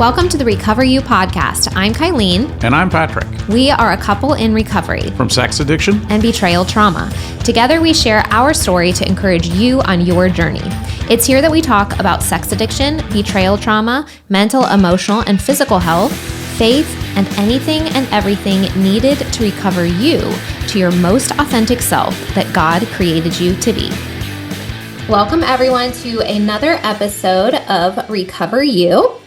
Welcome to the Recover You podcast. I'm Kylene. And I'm Patrick. We are a couple in recovery from sex addiction and betrayal trauma. Together, we share our story to encourage you on your journey. It's here that we talk about sex addiction, betrayal trauma, mental, emotional, and physical health, faith, and anything and everything needed to recover you to your most authentic self that God created you to be. Welcome, everyone, to another episode of Recover You.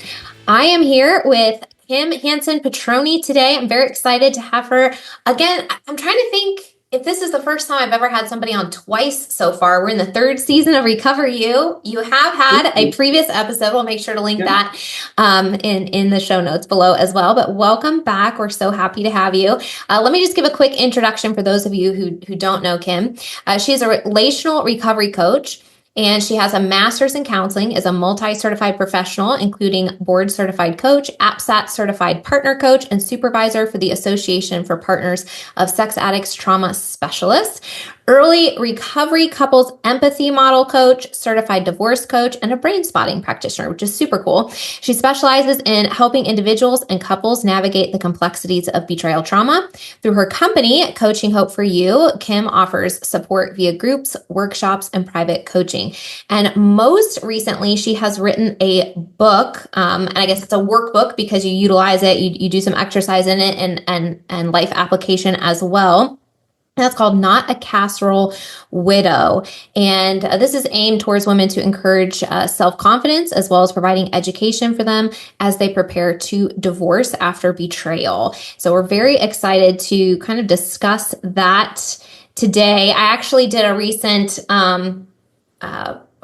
I am here with Kim Hansen Petroni today. I'm very excited to have her. Again, I'm trying to think if this is the first time I've ever had somebody on twice so far. We're in the third season of Recover You. You have had a previous episode. We'll make sure to link that in the show notes below as well. But welcome back. We're so happy to have you. Let me just give a quick introduction for those of you who don't know Kim. She is a relational recovery coach. And she has a master's in counseling, is a multi-certified professional, including board-certified coach, APSAT certified partner coach, and supervisor for the Association for Partners of Sex Addicts Trauma Specialists, early recovery couples empathy model coach, certified divorce coach, and a brain spotting practitioner, which is super cool. She specializes in helping individuals and couples navigate the complexities of betrayal trauma. Through her company, Coaching Hope for You, Kim offers support via groups, workshops, and private coaching. And most recently, she has written a book, and I guess it's a workbook because you utilize it, you do some exercise in it and life application as well. That's called Not a Casserole Widow. And this is aimed towards women to encourage self-confidence as well as providing education for them as they prepare to divorce after betrayal. So we're very excited to kind of discuss that today. I actually did a recent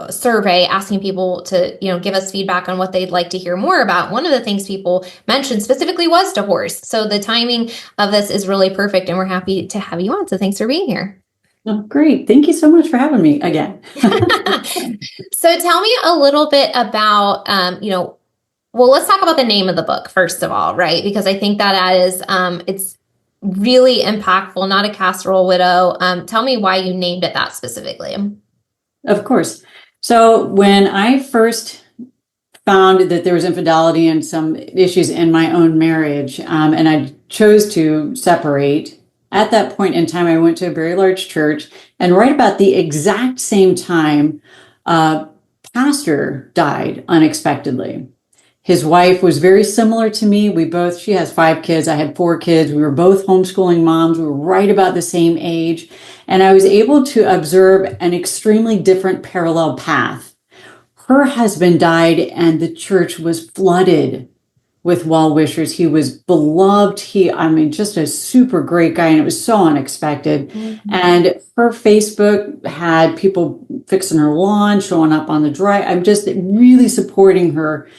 survey asking people to, give us feedback on what they'd like to hear more about. One of the things people mentioned specifically was divorce. So the timing of this is really perfect, and we're happy to have you on. So thanks for being here. Oh, great. Thank you so much for having me again. So tell me a little bit about, well, let's talk about the name of the book, first of all, right? Because I think that is, it's really impactful, Not a Casserole Widow. Tell me why you named it that specifically. Of course. So when I first found that there was infidelity and some issues in my own marriage, and I chose to separate, at that point in time, I went to a very large church, and right about the exact same time, a pastor died unexpectedly. His wife was very similar to me. She has 5 kids. I had 4 kids. We were both homeschooling moms. We were right about the same age. And I was able to observe an extremely different parallel path. Her husband died and the church was flooded with well-wishers. He was beloved. Just a super great guy. And it was so unexpected. Mm-hmm. And her Facebook had people fixing her lawn, showing up on the drive. I'm just really supporting her.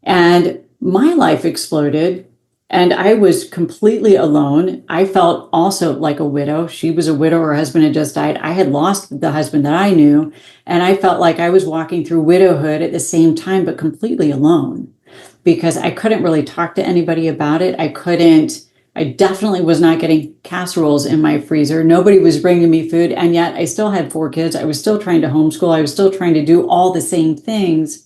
And my life exploded, and I was completely alone. I felt also like a widow. She was a widow. Her husband had just died. I had lost the husband that I knew, and I felt like I was walking through widowhood at the same time, but completely alone because I couldn't really talk to anybody about it. I definitely was not getting casseroles in my freezer. Nobody was bringing me food, and yet I still had 4 kids. I was still trying to homeschool. I was still trying to do all the same things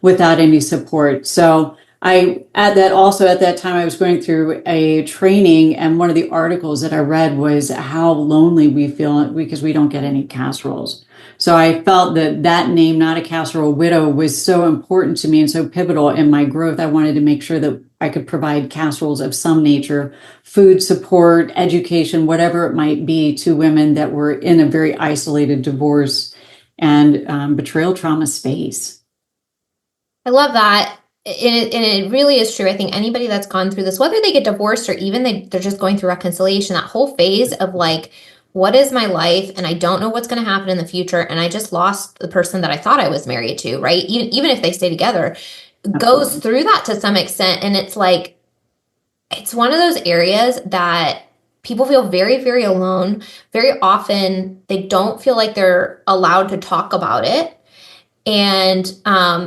without any support. So at that time, I was going through a training, and one of the articles that I read was how lonely we feel because we don't get any casseroles. So I felt that name, Not a Casserole Widow, was so important to me and so pivotal in my growth. I wanted to make sure that I could provide casseroles of some nature, food support, education, whatever it might be, to women that were in a very isolated divorce and betrayal trauma space. I love that. And it really is true. I think anybody that's gone through this, whether they get divorced or even they're just going through reconciliation, that whole phase of like, what is my life? And I don't know what's going to happen in the future. And I just lost the person that I thought I was married to, right? Even if they stay together, goes through that to some extent. And it's like, it's one of those areas that people feel very, very alone. Very often they don't feel like they're allowed to talk about it. And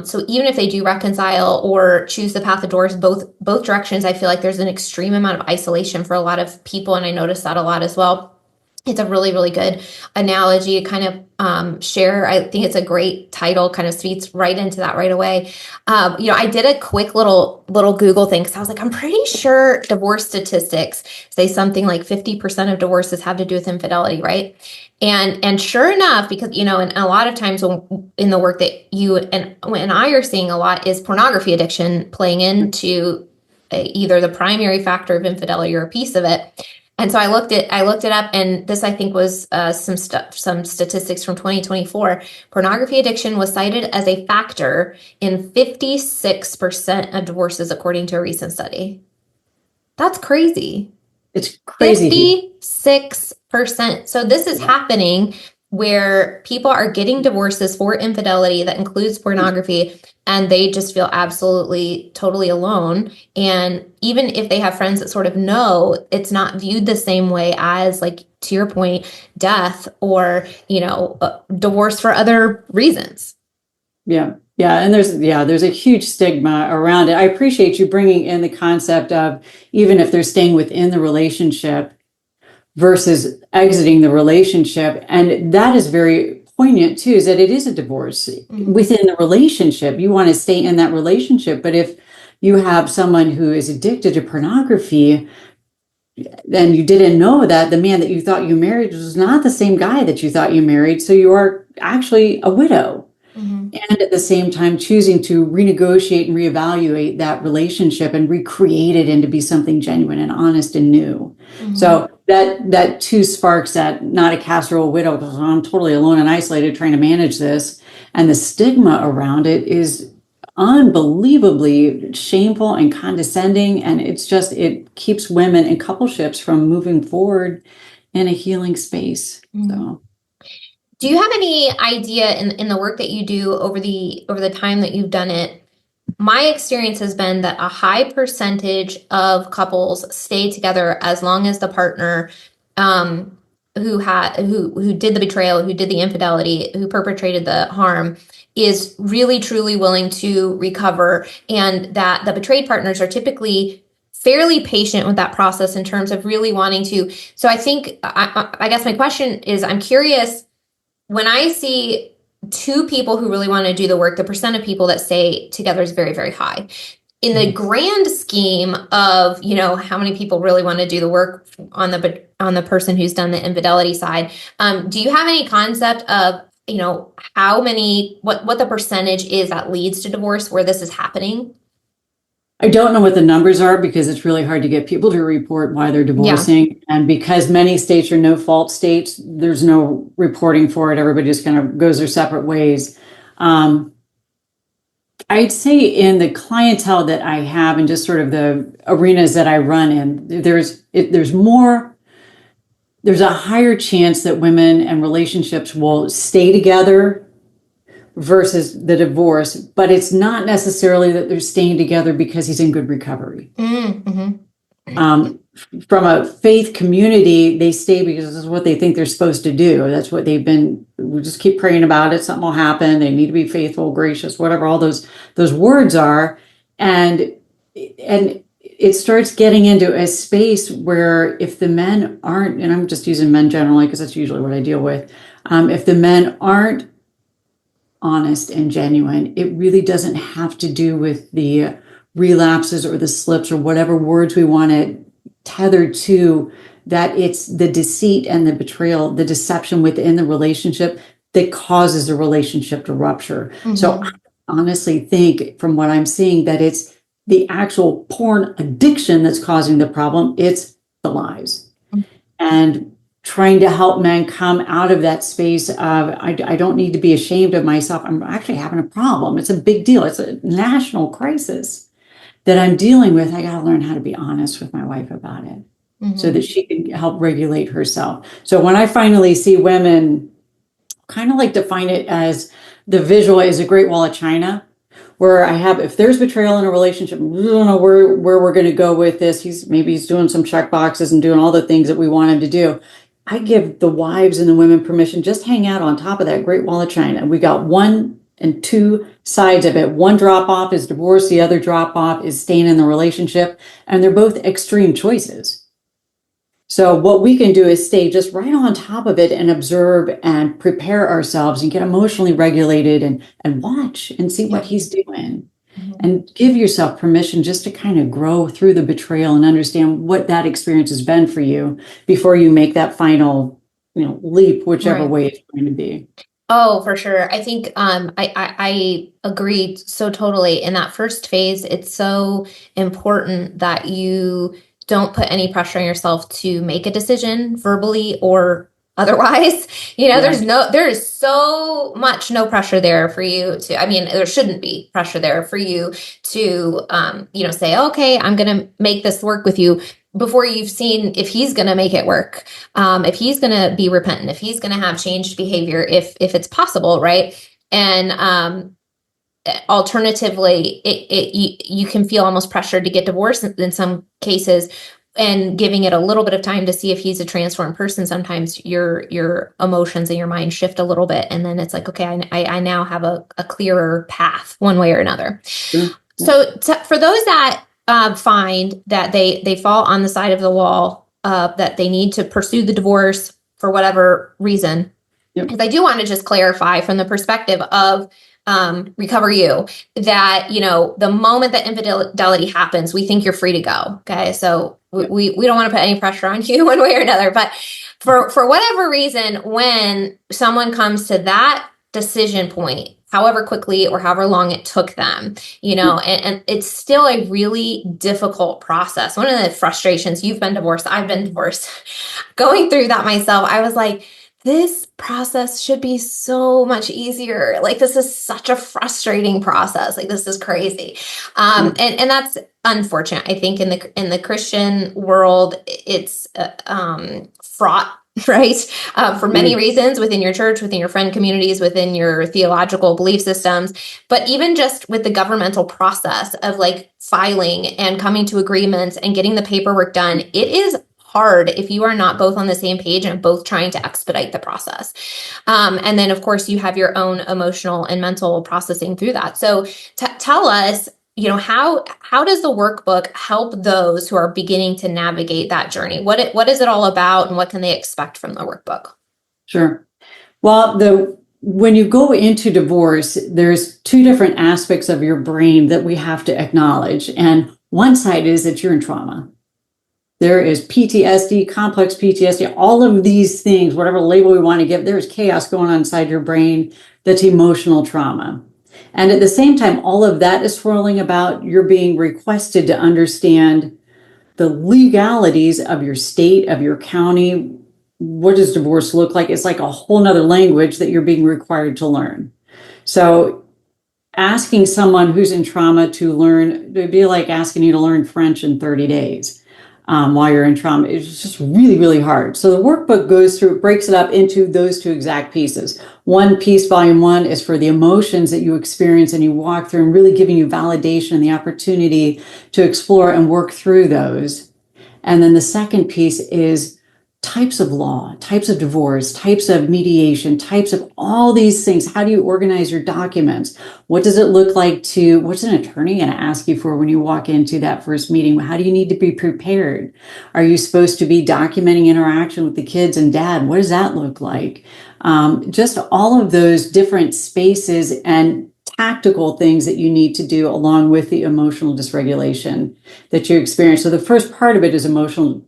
so even if they do reconcile or choose the path of divorce, both directions, I feel like there's an extreme amount of isolation for a lot of people. And I notice that a lot as well. It's a really, really good analogy to kind of share. I think it's a great title, kind of feeds right into that right away. I did a quick little Google thing because I was like, I'm pretty sure divorce statistics say something like 50% of divorces have to do with infidelity, right? And sure enough, because and a lot of times in the work that you and I are seeing a lot is pornography addiction playing into either the primary factor of infidelity or a piece of it. And so I looked it up, and this I think was some statistics from 2024. Pornography addiction was cited as a factor in 56% of divorces, according to a recent study. That's crazy. It's crazy. 56%. So this is happening where people are getting divorces for infidelity that includes pornography, and they just feel absolutely totally alone. And even if they have friends that sort of know, it's not viewed the same way as, like, to your point, death or divorce for other reasons. Yeah. And there's a huge stigma around it. I appreciate you bringing in the concept of even if they're staying within the relationship versus exiting the relationship. And that is very poignant too, is that it is a divorce within the relationship. You want to stay in that relationship. But if you have someone who is addicted to pornography, then you didn't know that the man that you thought you married was not the same guy that you thought you married. So you are actually a widow. And at the same time, choosing to renegotiate and reevaluate that relationship and recreate it into be something genuine and honest and new. So that too sparks that, not a casserole widow, because I'm totally alone and isolated trying to manage this. And the stigma around it is unbelievably shameful and condescending. And it keeps women and coupleships from moving forward in a healing space. So. Do you have any idea in the work that you do over the time that you've done it? My experience has been that a high percentage of couples stay together as long as the partner who did the betrayal, who did the infidelity, who perpetrated the harm is really truly willing to recover, and that the betrayed partners are typically fairly patient with that process in terms of really wanting to. So I think I guess my question is, I'm curious, when I see two people who really want to do the work, the percent of people that stay together is very, very high. In the grand scheme of, how many people really want to do the work on the person who's done the infidelity side, do you have any concept of, how many, what the percentage is that leads to divorce where this is happening? I don't know what the numbers are because it's really hard to get people to report why they're divorcing. Yeah. And because many states are no fault states, there's no reporting for it. Everybody just kind of goes their separate ways. I'd say in the clientele that I have and just sort of the arenas that I run in, there's a higher chance that women and relationships will stay together versus the divorce, but it's not necessarily that they're staying together because he's in good recovery. From a faith community, they stay because this is what they think they're supposed to do. That's what we just keep praying about it. Something will happen. They need to be faithful, gracious, whatever all those words are. And it starts getting into a space where if the men aren't, and I'm just using men generally because that's usually what I deal with. If the men aren't honest and genuine, it really doesn't have to do with the relapses or the slips or whatever words we want to tether to, that it's the deceit and the betrayal, the deception within the relationship that causes the relationship to rupture. So I honestly think, from what I'm seeing, that it's the actual porn addiction that's causing the problem. It's the lies. And trying to help men come out of that space of, I don't need to be ashamed of myself. I'm actually having a problem. It's a big deal. It's a national crisis that I'm dealing with. I got to learn how to be honest with my wife about it so that she can help regulate herself. So when I finally see women, kind of like define it as the visual is a Great Wall of China, where if there's betrayal in a relationship, we don't know where we're going to go with this. He's doing some check boxes and doing all the things that we want him to do. I give the wives and the women permission, just hang out on top of that Great Wall of China. We got one and two sides of it. One drop off is divorce. The other drop off is staying in the relationship. And they're both extreme choices. So what we can do is stay just right on top of it and observe and prepare ourselves and get emotionally regulated and watch and see what he's doing. And give yourself permission just to kind of grow through the betrayal and understand what that experience has been for you before you make that final, leap, whichever way it's going to be. Oh, for sure. I think I agree so totally. In that first phase, it's so important that you don't put any pressure on yourself to make a decision verbally or otherwise. There is so much no pressure there for you to, I mean, there shouldn't be pressure there for you to, say, okay, I'm going to make this work with you before you've seen if he's going to make it work, if he's going to be repentant, if he's going to have changed behavior, if it's possible, right? And alternatively, you can feel almost pressured to get divorced in some cases, and giving it a little bit of time to see if he's a transformed person. Sometimes your emotions and your mind shift a little bit, and then it's like, okay, I now have a clearer path one way or another. So for those that find that they fall on the side of the wall, that they need to pursue the divorce for whatever reason, because I do want to just clarify from the perspective of Recover You, that, the moment that infidelity happens, we think you're free to go. Okay. So we don't want to put any pressure on you one way or another, but for whatever reason, when someone comes to that decision point, however quickly or however long it took them, and it's still a really difficult process. One of the frustrations, you've been divorced, I've been divorced, going through that myself, I was like, this process should be so much easier. Like, this is such a frustrating process. Like, this is crazy. And that's unfortunate. I think in the Christian world, it's fraught, right? For many reasons, within your church, within your friend communities, within your theological belief systems, but even just with the governmental process of like filing and coming to agreements and getting the paperwork done, it is hard if you are not both on the same page and both trying to expedite the process. And then, of course, you have your own emotional and mental processing through that. So tell us, how does the workbook help those who are beginning to navigate that journey? What is it all about, and what can they expect from the workbook? Sure. Well, when you go into divorce, there's two different aspects of your brain that we have to acknowledge. And one side is that you're in trauma. There is PTSD, complex PTSD, all of these things, whatever label we want to give, there's chaos going on inside your brain that's emotional trauma. And at the same time, all of that is swirling about. You're being requested to understand the legalities of your state, of your county. What does divorce look like? It's like a whole nother language that you're being required to learn. So asking someone who's in trauma to learn, it'd be like asking you to learn French in 30 days. While you're in trauma, it's just really, really hard. So the workbook breaks it up into those two exact pieces. One piece, volume 1, is for the emotions that you experience and you walk through, and really giving you validation and the opportunity to explore and work through those. And then the second piece is types of law, types of divorce, types of mediation, types of all these things. How do you organize your documents? What does it look like what's an attorney going to ask you for when you walk into that first meeting? How do you need to be prepared? Are you supposed to be documenting interaction with the kids and dad? What does that look like? Just all of those different spaces and tactical things that you need to do along with the emotional dysregulation that you experience. So the first part of it is emotional,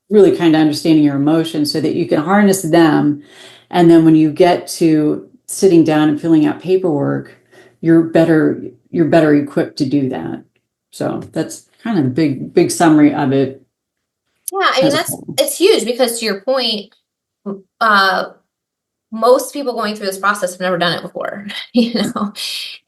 really kind of understanding your emotions so that you can harness them. And then when you get to sitting down and filling out paperwork, you're better equipped to do that. So that's kind of a big summary of it. Yeah, I mean, it's huge, because to your point, most people going through this process have never done it before, and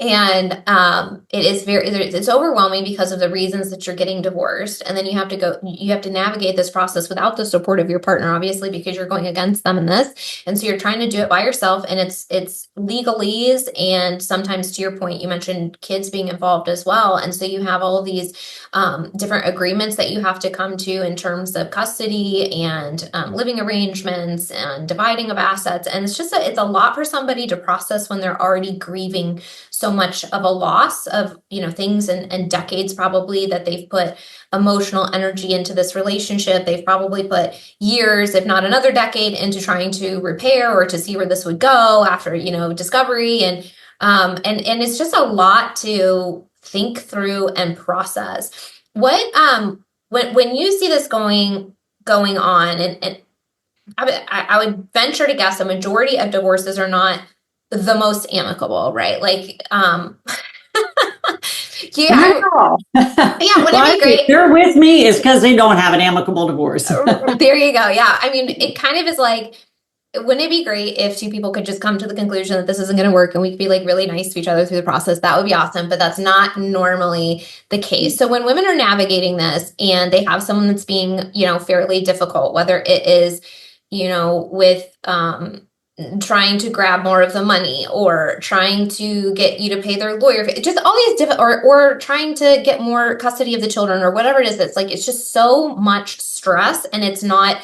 it is it's overwhelming because of the reasons that you're getting divorced. And then you have to navigate this process without the support of your partner, obviously, because you're going against them in this. And so you're trying to do it by yourself, and it's legalese. And sometimes, to your point, you mentioned kids being involved as well. And so you have all of these different agreements that you have to come to in terms of custody and living arrangements and dividing of assets. And it's a lot for somebody to process when they're already grieving so much of a loss of, things and decades probably that they've put emotional energy into this relationship. They've probably put years, if not another decade, into trying to repair or to see where this would go after, discovery. And it's just a lot to think through and process. When you see this going on, and I would venture to guess a majority of divorces are not the most amicable, right? Like, yeah, yeah, wouldn't it be great? If they're with me, it's because they don't have an amicable divorce. There you go. Yeah. I mean, it kind of is like, wouldn't it be great if two people could just come to the conclusion that this isn't going to work and we could be like really nice to each other through the process? That would be awesome, but that's not normally the case. So when women are navigating this and they have someone that's being, fairly difficult, whether it is, with trying to grab more of the money or trying to get you to pay their lawyer, just all these different, or trying to get more custody of the children or whatever it is, it's like, it's just so much stress, and it's not,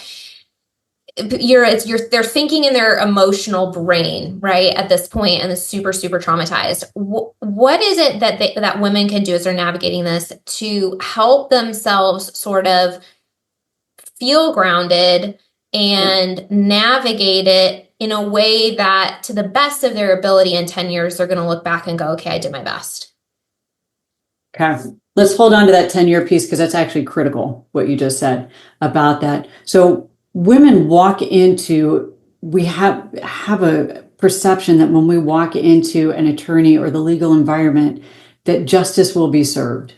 they're thinking in their emotional brain, right, at this point, and it's super, super traumatized. What is it that women can do as they're navigating this to help themselves sort of feel grounded and navigate it in a way that, to the best of their ability, in 10 years, they're going to look back and go, okay, I did my best? Okay. Let's hold on to that 10-year piece, because that's actually critical, what you just said about that. So women we have a perception that when we walk into an attorney or the legal environment, that justice will be served.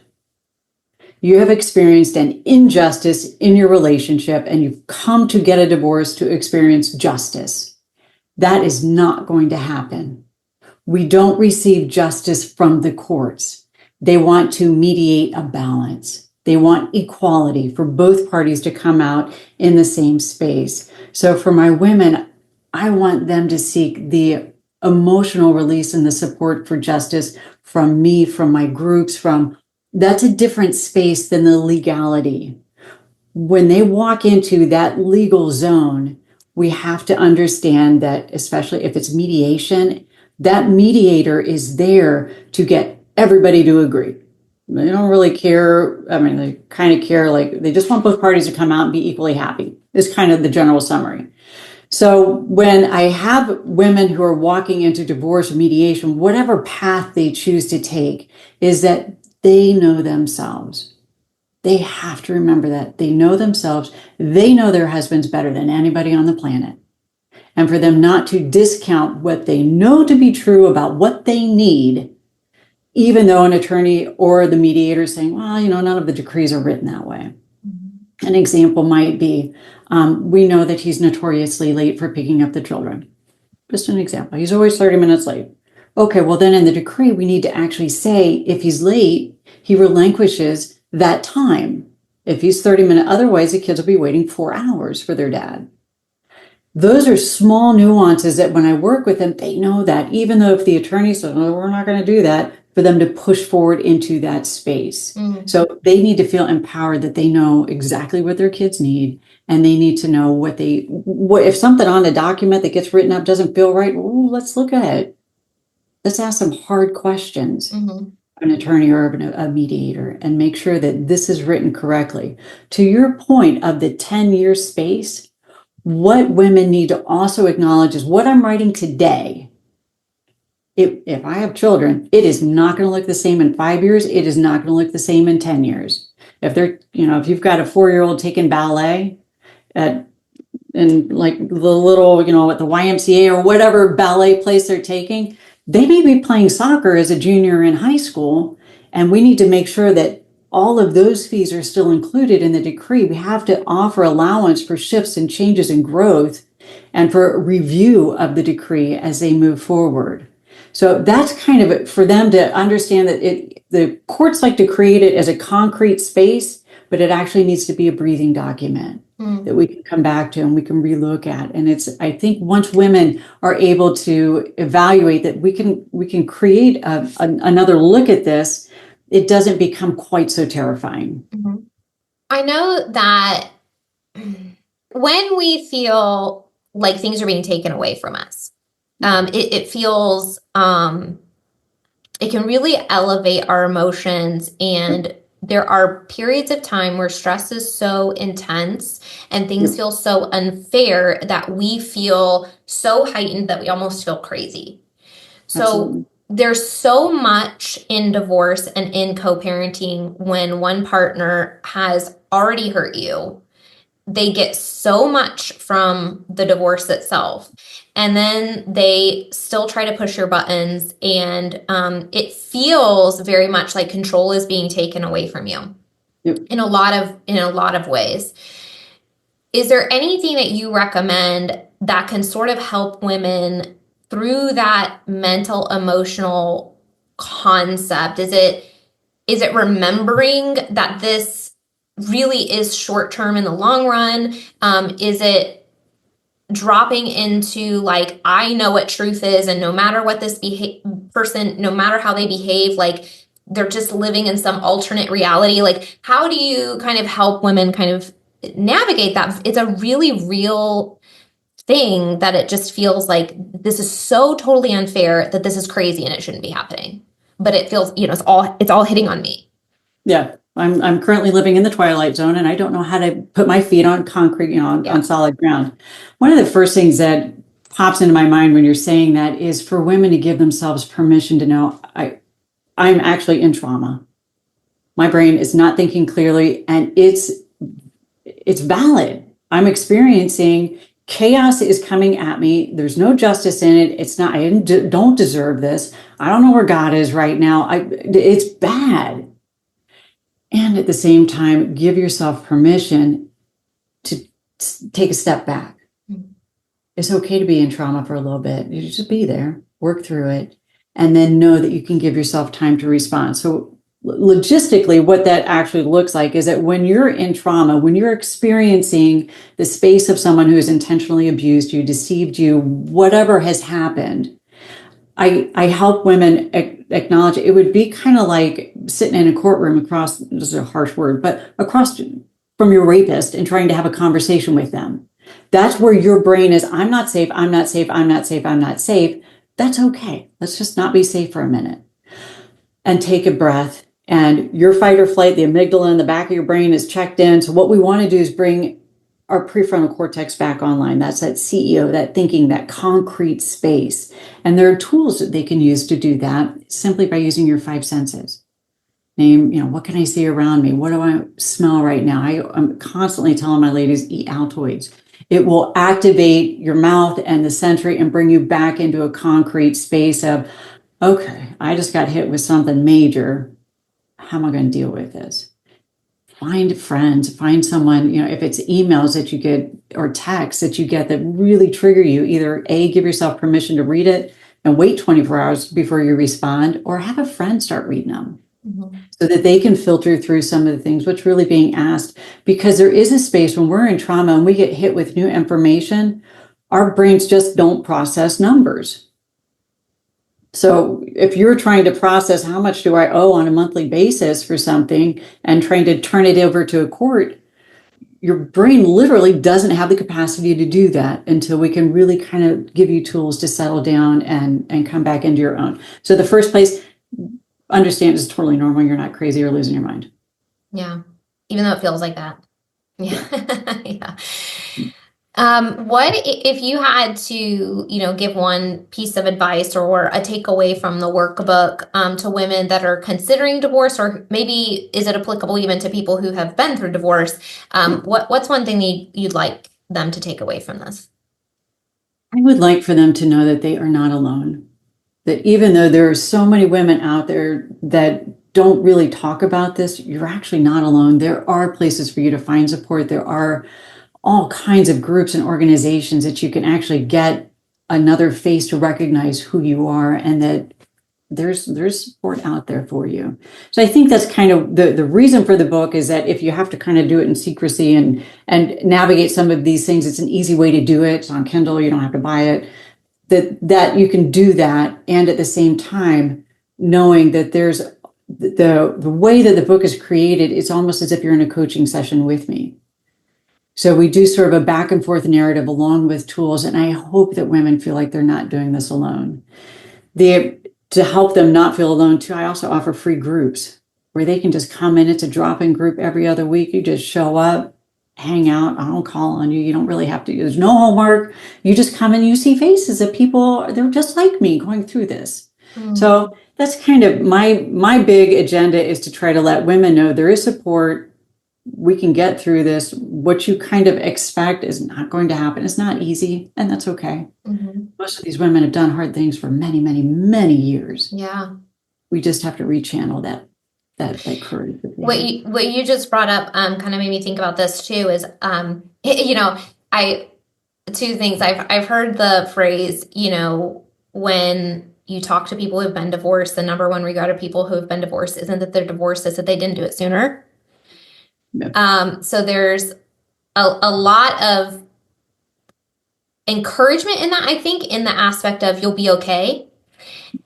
You have experienced an injustice in your relationship and you've come to get a divorce to experience justice. That is not going to happen. We don't receive justice from the courts. They want to mediate a balance. They want equality for both parties to come out in the same space. So for my women, I want them to seek the emotional release and the support for justice from me, from my groups, that's a different space than the legality. When they walk into that legal zone, we have to understand that, especially if it's mediation, that mediator is there to get everybody to agree. They don't really care. I mean, they kind of care, like they just want both parties to come out and be equally happy, is kind of the general summary. So when I have women who are walking into divorce or mediation, whatever path they choose to take, is that they know themselves. They have to remember that they know themselves. They know their husbands better than anybody on the planet. And for them not to discount what they know to be true about what they need, even though an attorney or the mediator is saying, well, none of the decrees are written that way. Mm-hmm. An example might be, we know that he's notoriously late for picking up the children. Just an example. He's always 30 minutes late. Okay, well then in the decree, we need to actually say if he's late, he relinquishes that time. If he's 30 minutes, otherwise the kids will be waiting 4 hours for their dad. Those are small nuances that when I work with them, they know that, even though if the attorney says, no, we're not going to do that, for them to push forward into that space. Mm-hmm. So they need to feel empowered that they know exactly what their kids need, and they need to know what if something on the document that gets written up doesn't feel right, let's look at it. Let's ask some hard questions. Mm-hmm. An attorney or a mediator, and make sure that this is written correctly. To your point of the 10-year space, what women need to also acknowledge is what I'm writing today. If I have children, it is not going to look the same in 5 years. It is not going to look the same in 10 years. If you've got a 4-year-old taking ballet in like the little, at the YMCA or whatever ballet place they're taking, they may be playing soccer as a junior in high school, and we need to make sure that all of those fees are still included in the decree. We have to offer allowance for shifts and changes in growth and for review of the decree as they move forward. So that's kind of it for them to understand that the courts like to create it as a concrete space, but it actually needs to be a breathing document that we can come back to and we can relook at. And I think once women are able to evaluate that we can create another look at this, it doesn't become quite so terrifying. Mm-hmm. I know that when we feel like things are being taken away from us, It feels, it can really elevate our emotions, and there are periods of time where stress is so intense and things feel so unfair that we feel so heightened that we almost feel crazy. So Absolutely. there's so much in divorce and in co-parenting when one partner has already hurt you. They get so much from the divorce itself, and then they still try to push your buttons, and it feels very much like control is being taken away from you in a lot of ways. Is there anything that you recommend that can sort of help women through that mental emotional concept? Is it remembering that this really is short term in the long run? Is it dropping into like, I know what truth is, and no matter what this person, no matter how they behave, like they're just living in some alternate reality? Like, how do you kind of help women kind of navigate that? It's a really real thing that it just feels like this is so totally unfair that this is crazy and it shouldn't be happening. But it feels, it's all hitting on me. Yeah. I'm currently living in the twilight zone, and I don't know how to put my feet on concrete, on solid ground. One of the first things that pops into my mind when you're saying that is for women to give themselves permission to know I'm actually in trauma. My brain is not thinking clearly, and it's valid. I'm experiencing chaos is coming at me. There's no justice in it. It's not. I don't deserve this. I don't know where God is right now. It's bad. And at the same time, give yourself permission to take a step back. Mm-hmm. It's okay to be in trauma for a little bit. You just be there, work through it, and then know that you can give yourself time to respond. So logistically, what that actually looks like is that when you're in trauma, when you're experiencing the space of someone who has intentionally abused you, deceived you, whatever has happened, I help women acknowledge it. It would be kind of like sitting in a courtroom across, this is a harsh word, but across from your rapist and trying to have a conversation with them. That's where your brain is, I'm not safe, I'm not safe, I'm not safe, I'm not safe. That's okay. Let's just not be safe for a minute. And take a breath. And your fight or flight, the amygdala in the back of your brain is checked in. So what we want to do is bring our prefrontal cortex back online. That's that CEO, that thinking, that concrete space. And there are tools that they can use to do that simply by using your five senses. Name, what can I see around me? What do I smell right now? I'm constantly telling my ladies, eat Altoids. It will activate your mouth and the sensory and bring you back into a concrete space of, okay, I just got hit with something major. How am I going to deal with this? Find friends, find someone, if it's emails that you get or texts that you get that really trigger you, either A, give yourself permission to read it and wait 24 hours before you respond, or have a friend start reading them. Mm-hmm. So that they can filter through some of the things, what's really being asked, because there is a space when we're in trauma and we get hit with new information, our brains just don't process numbers. So if you're trying to process how much do I owe on a monthly basis for something and trying to turn it over to a court, your brain literally doesn't have the capacity to do that until we can really kind of give you tools to settle down and come back into your own. So the first place, understand it's totally normal. You're not crazy or losing your mind. Yeah. Even though it feels like that. Yeah. Yeah. What if you had to, give one piece of advice or a takeaway from the workbook to women that are considering divorce, or maybe is it applicable even to people who have been through divorce? What's one thing you'd like them to take away from this? I would like for them to know that they are not alone. That even though there are so many women out there that don't really talk about this, you're actually not alone. There are places for you to find support. There are all kinds of groups and organizations that you can actually get another face to recognize who you are, and that there's support out there for you. So I think that's kind of the reason for the book, is that if you have to kind of do it in secrecy and navigate some of these things, it's an easy way to do it. It's on Kindle, you don't have to buy it. That you can do that, and at the same time knowing that there's the way that the book is created, it's almost as if you're in a coaching session with me. So we do sort of a back and forth narrative along with tools. And I hope that women feel like they're not doing this alone. To help them not feel alone too, I also offer free groups where they can just come in. It's a drop-in group every other week. You just show up, hang out. I don't call on you. You don't really have to. There's no homework. You just come and you see faces of people. They're just like me going through this. So that's kind of my big agenda, is to try to let women know there is support. We can get through this. What you kind of expect is not going to happen. It's not easy, and that's okay. Most of these women have done hard things for many, many, many years. Yeah. We just have to rechannel that courage. What you just brought up kind of made me think about this too, is two things. I've heard the phrase, when you talk to people who've been divorced, the number one regret of people who have been divorced isn't that they're divorced, it's that they didn't do it sooner. So there's a lot of encouragement in that, I think, in the aspect of you'll be okay,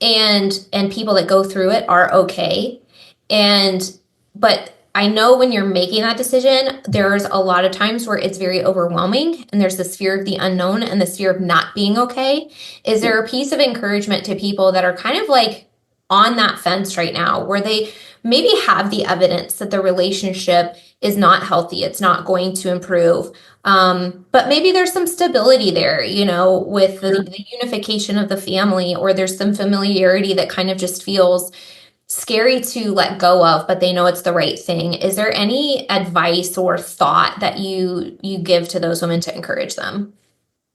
and people that go through it are okay. But I know when you're making that decision, there's a lot of times where it's very overwhelming, and there's this fear of the unknown and this fear of not being okay. Is there a piece of encouragement to people that are kind of like on that fence right now, where they maybe have the evidence that the relationship is not healthy, it's not going to improve, but maybe there's some stability there, with the unification of the family, or there's some familiarity that kind of just feels scary to let go of, but they know it's the right thing. Is there any advice or thought that you give to those women to encourage them?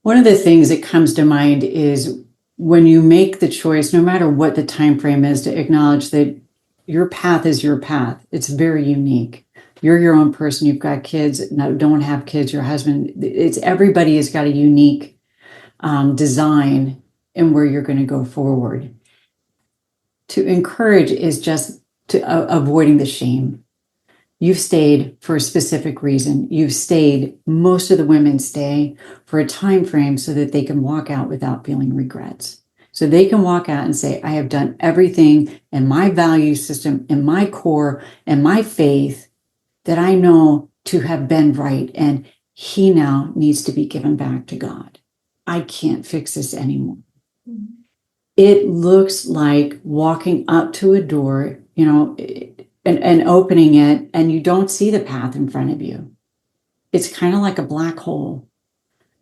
One of the things that comes to mind is, when you make the choice, no matter what the time frame is, to acknowledge that your path is your path. It's very unique. You're your own person. You've got kids. No, don't have kids. Your husband. Everybody has got a unique design in where you're going to go forward. To encourage is just avoiding the shame. You've stayed for a specific reason. You've stayed. Most of the women stay for a time frame so that they can walk out without feeling regrets. So they can walk out and say, I have done everything in my value system, in my core, and my faith that I know to have been right. And he now needs to be given back to God. I can't fix this anymore. It looks like walking up to a door, and opening it, and you don't see the path in front of you. It's kind of like a black hole.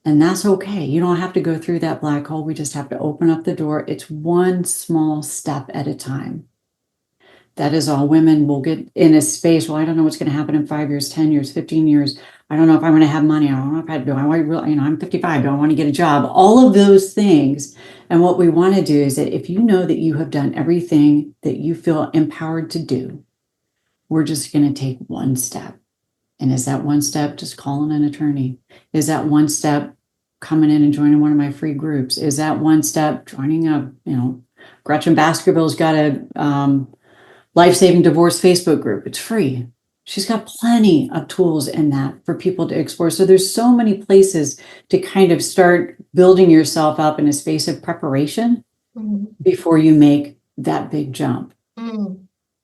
And that's okay. You don't have to go through that black hole. We just have to open up the door. It's one small step at a time. That is all. Women will get in a space. Well, I don't know what's going to happen in 5 years, 10 years, 15 years. I don't know if I'm going to have money. I don't know if I'm 55. Do I want to get a job? All of those things. And what we want to do is that if you know that you have done everything that you feel empowered to do, we're just going to take one step. And is that one step just calling an attorney? Is that one step coming in and joining one of my free groups? Is that one step joining Gretchen Baskerville's got a life-saving divorce Facebook group. It's free. She's got plenty of tools in that for people to explore. So there's so many places to kind of start building yourself up in a space of preparation before you make that big jump.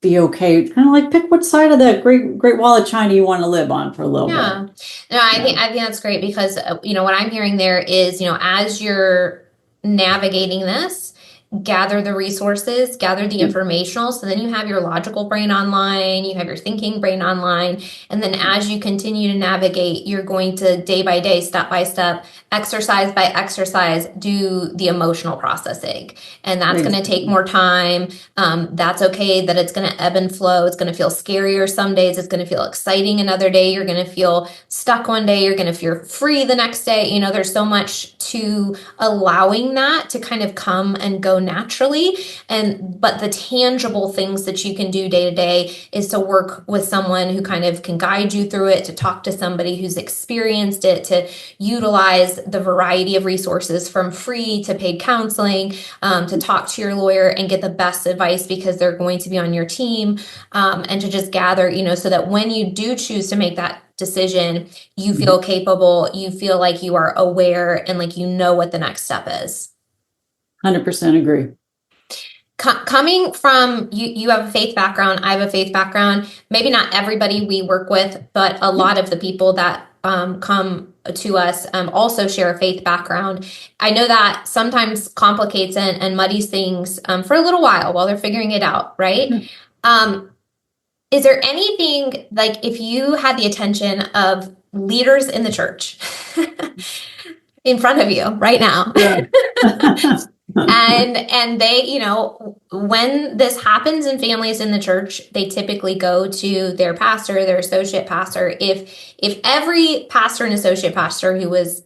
Be okay. It's kind of like, pick what side of the Great Wall of China you want to live on for a little bit. No, I think that's great, because what I'm hearing there is, as you're navigating this, gather the resources, gather the informational. So then you have your logical brain online, you have your thinking brain online. And then as you continue to navigate, you're going to day by day, step by step, exercise by exercise, do the emotional processing. And that's going to take more time. That's okay that it's going to ebb and flow. It's going to feel scarier some days. It's going to feel exciting another day. You're going to feel stuck one day. You're going to feel free the next day. There's so much to allowing that to kind of come and go naturally. But the tangible things that you can do day to day is to work with someone who kind of can guide you through it, to talk to somebody who's experienced it, to utilize the variety of resources from free to paid counseling, to talk to your lawyer and get the best advice, because they're going to be on your team, and to just gather, so that when you do choose to make that decision, you feel capable, you feel like you are aware, and like what the next step is. 100% agree. Coming from you have a faith background, I have a faith background. Maybe not everybody we work with, but a lot of the people that come to us also share a faith background. I know that sometimes complicates and muddies things for a little while they're figuring it out, right? Is there anything, like if you had the attention of leaders in the church in front of you right now, and they, when this happens in families in the church, they typically go to their pastor, their associate pastor. If every pastor and associate pastor who was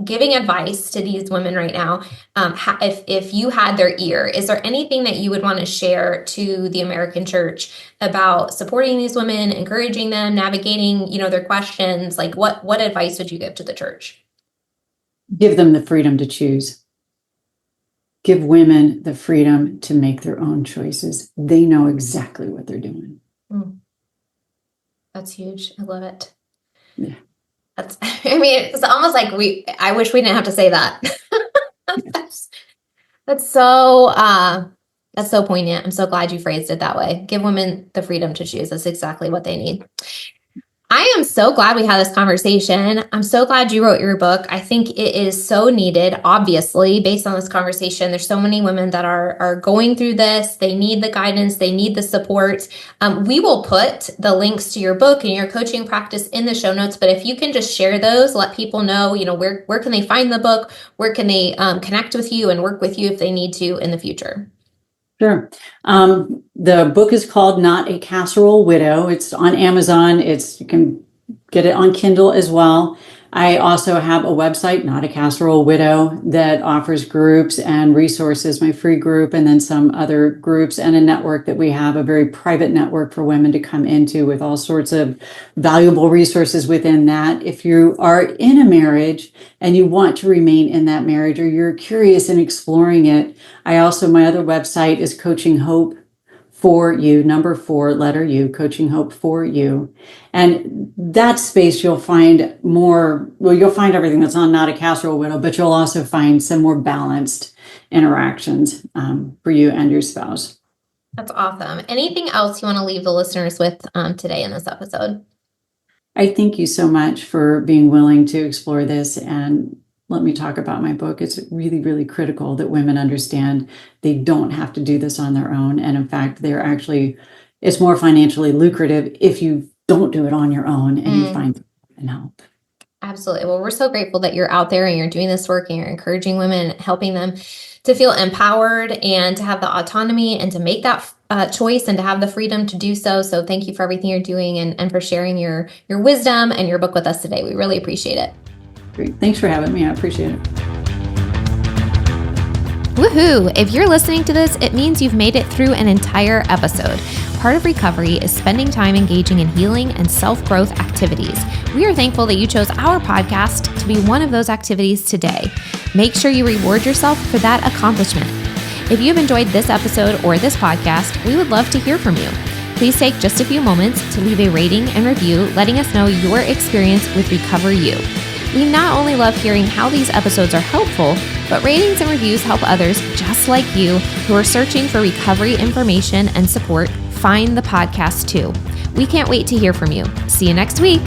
giving advice to these women right now, if you had their ear, is there anything that you would want to share to the American church about supporting these women, encouraging them, navigating, their questions? Like what advice would you give to the church? Give them the freedom to choose. Give women the freedom to make their own choices. They know exactly what they're doing. That's huge. I love it. Yeah. It's almost like I wish we didn't have to say that. That's so poignant. I'm so glad you phrased it that way. Give women the freedom to choose. That's exactly what they need. I am so glad we had this conversation. I'm so glad you wrote your book. I think it is so needed, obviously, based on this conversation. There's so many women that are going through this. They need the guidance. They need the support. We will put the links to your book and your coaching practice in the show notes. But if you can just share those, let people know, where can they find the book? Where can they connect with you and work with you if they need to in the future? Sure. The book is called Not a Casserole Widow. It's on Amazon. You can get it on Kindle as well. I also have a website, Not a Casserole Widow, that offers groups and resources, my free group, and then some other groups and a network that we have, a very private network for women to come into with all sorts of valuable resources within that. If you are in a marriage and you want to remain in that marriage or you're curious in exploring it, my other website is Coaching Hope for You, number 4, letter U, Coaching Hope for You. And that space you'll find you'll find everything that's on Not a Casserole Widow, but you'll also find some more balanced interactions for you and your spouse. That's awesome. Anything else you want to leave the listeners with today in this episode? I thank you so much for being willing to explore this and let me talk about my book. It's really, really critical that women understand they don't have to do this on their own. And in fact, it's more financially lucrative if you don't do it on your own and you find and help. Absolutely. Well, we're so grateful that you're out there and you're doing this work and you're encouraging women, helping them to feel empowered and to have the autonomy and to make that choice and to have the freedom to do so. So thank you for everything you're doing and for sharing your wisdom and your book with us today. We really appreciate it. Great. Thanks for having me. I appreciate it. Woohoo! If you're listening to this, it means you've made it through an entire episode. Part of recovery is spending time engaging in healing and self-growth activities. We are thankful that you chose our podcast to be one of those activities today. Make sure you reward yourself for that accomplishment. If you've enjoyed this episode or this podcast, we would love to hear from you. Please take just a few moments to leave a rating and review, letting us know your experience with Recover You. We not only love hearing how these episodes are helpful, but ratings and reviews help others just like you who are searching for recovery information and support find the podcast too. We can't wait to hear from you. See you next week.